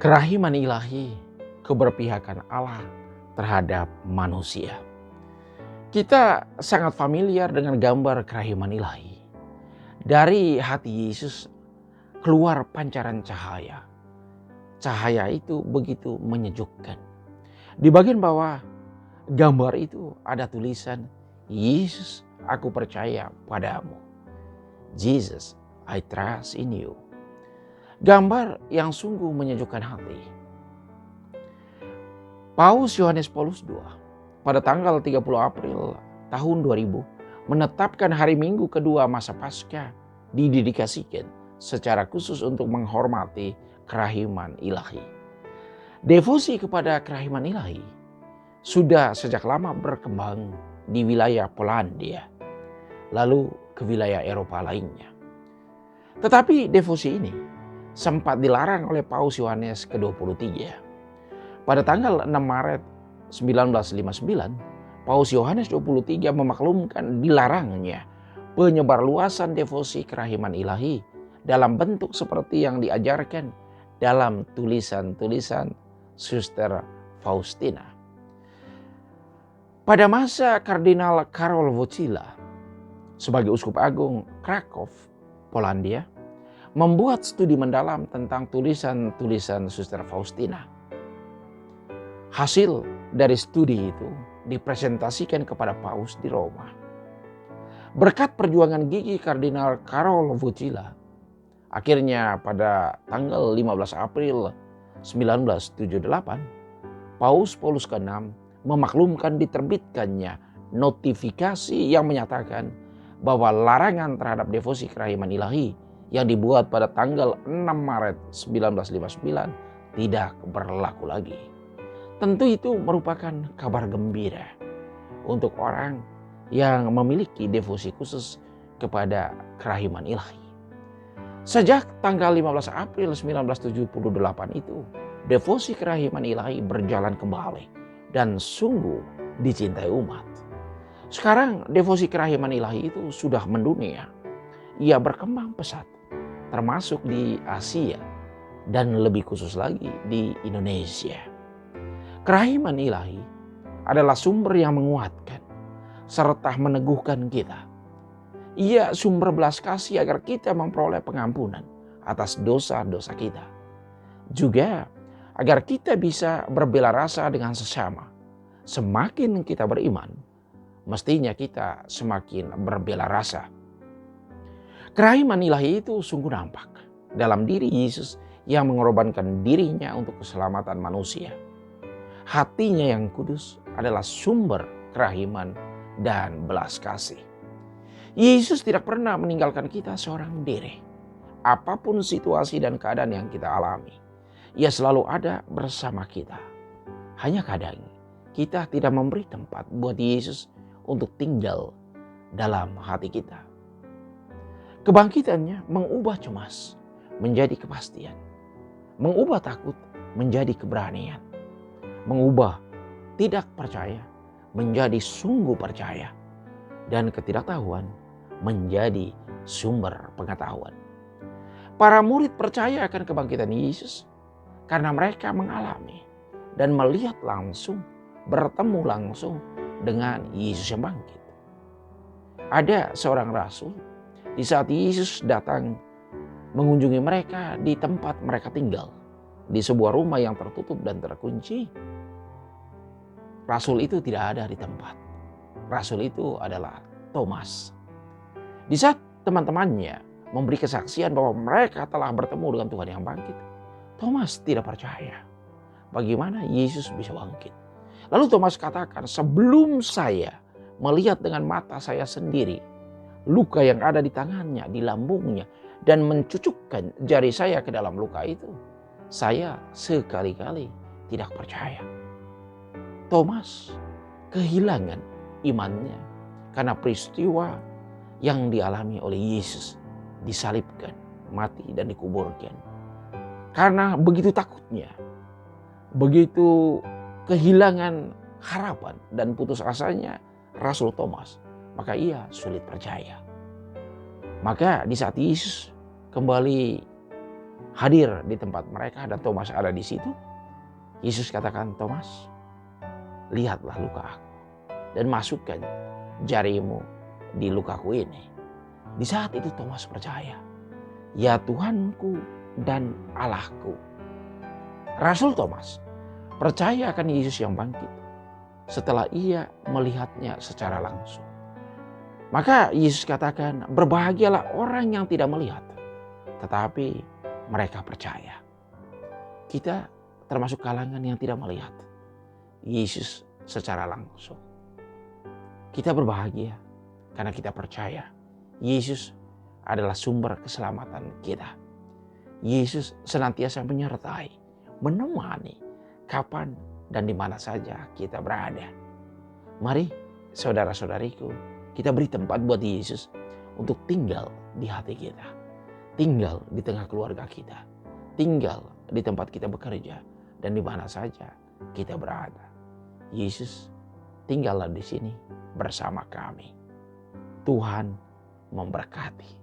Kerahiman ilahi, keberpihakan Allah terhadap manusia. Kita sangat familiar dengan gambar kerahiman ilahi. Dari hati Yesus keluar pancaran cahaya. Cahaya itu begitu menyejukkan. Di bagian bawah gambar itu ada tulisan, Yesus, aku percaya padamu. Jesus, I trust in you. Gambar yang sungguh menyejukkan hati. Paus Yohanes Paulus II pada tanggal 30 April tahun 2000 menetapkan hari Minggu kedua masa Paskah didedikasikan secara khusus untuk menghormati kerahiman ilahi. Devosi kepada kerahiman ilahi sudah sejak lama berkembang di wilayah Polandia, lalu ke wilayah Eropa lainnya. Tetapi devosi ini sempat dilarang oleh Paus Yohanes ke-23. Pada tanggal 6 Maret 1959, Paus Yohanes 23 memaklumkan dilarangnya penyebarluasan devosi kerahiman ilahi dalam bentuk seperti yang diajarkan dalam tulisan-tulisan Suster Faustina. Pada masa Kardinal Karol Wojtyla sebagai Uskup Agung Krakow, Polandia, membuat studi mendalam tentang tulisan-tulisan Suster Faustina. Hasil dari studi itu dipresentasikan kepada Paus di Roma. Berkat perjuangan gigih Kardinal Karol Wojtyla, akhirnya pada tanggal 15 April 1978, Paus Paulus ke-6 memaklumkan diterbitkannya notifikasi yang menyatakan bahwa larangan terhadap devosi kerahiman ilahi yang dibuat pada tanggal 6 Maret 1959 tidak berlaku lagi. Tentu itu merupakan kabar gembira untuk orang yang memiliki devosi khusus kepada kerahiman ilahi. Sejak tanggal 15 April 1978 itu, devosi kerahiman ilahi berjalan kembali dan sungguh dicintai umat. Sekarang devosi kerahiman ilahi itu sudah mendunia. Ia berkembang pesat, termasuk di Asia dan lebih khusus lagi di Indonesia. Kerahiman ilahi adalah sumber yang menguatkan serta meneguhkan kita. Ia sumber belas kasih agar kita memperoleh pengampunan atas dosa-dosa kita. Juga agar kita bisa berbela rasa dengan sesama. Semakin kita beriman, mestinya kita semakin berbela rasa. Kerahiman ilahi itu sungguh nampak dalam diri Yesus yang mengorbankan dirinya untuk keselamatan manusia. Hatinya yang kudus adalah sumber kerahiman dan belas kasih. Yesus tidak pernah meninggalkan kita seorang diri. Apapun situasi dan keadaan yang kita alami, Ia selalu ada bersama kita. Hanya kadang kita tidak memberi tempat buat Yesus untuk tinggal dalam hati kita. Kebangkitannya mengubah cemas menjadi kepastian, mengubah takut menjadi keberanian, mengubah tidak percaya menjadi sungguh percaya, dan ketidaktahuan menjadi sumber pengetahuan. Para murid percaya akan kebangkitan Yesus karena mereka mengalami dan melihat langsung, bertemu langsung dengan Yesus yang bangkit. Ada seorang rasul di saat Yesus datang mengunjungi mereka di tempat mereka tinggal, di sebuah rumah yang tertutup dan terkunci. Rasul itu tidak ada di tempat. Rasul itu adalah Thomas. Di saat teman-temannya memberi kesaksian bahwa mereka telah bertemu dengan Tuhan yang bangkit, Thomas tidak percaya. Bagaimana Yesus bisa bangkit? Lalu Thomas katakan, sebelum saya melihat dengan mata saya sendiri luka yang ada di tangannya, di lambungnya, dan mencucukkan jari saya ke dalam luka itu, saya sekali-kali tidak percaya. Thomas kehilangan imannya karena peristiwa yang dialami oleh Yesus, disalibkan, mati dan dikuburkan. Karena begitu takutnya, begitu kehilangan harapan dan putus asanya Rasul Thomas, maka ia sulit percaya. Maka di saat Yesus kembali hadir di tempat mereka dan Thomas ada di situ, Yesus katakan, Thomas, lihatlah luka aku dan masukkan jarimu di lukaku ini. Di saat itu Thomas percaya, ya Tuhanku dan Allahku. Rasul Thomas percaya akan Yesus yang bangkit setelah ia melihatnya secara langsung. Maka Yesus katakan, berbahagialah orang yang tidak melihat, tetapi mereka percaya. Kita termasuk kalangan yang tidak melihat Yesus secara langsung. Kita berbahagia karena kita percaya Yesus adalah sumber keselamatan kita. Yesus senantiasa menyertai, menemani kapan dan di mana saja kita berada. Mari saudara-saudariku, kita beri tempat buat Yesus untuk tinggal di hati kita. Tinggal di tengah keluarga kita. Tinggal di tempat kita bekerja dan di mana saja kita berada. Yesus, tinggallah di sini bersama kami. Tuhan memberkati.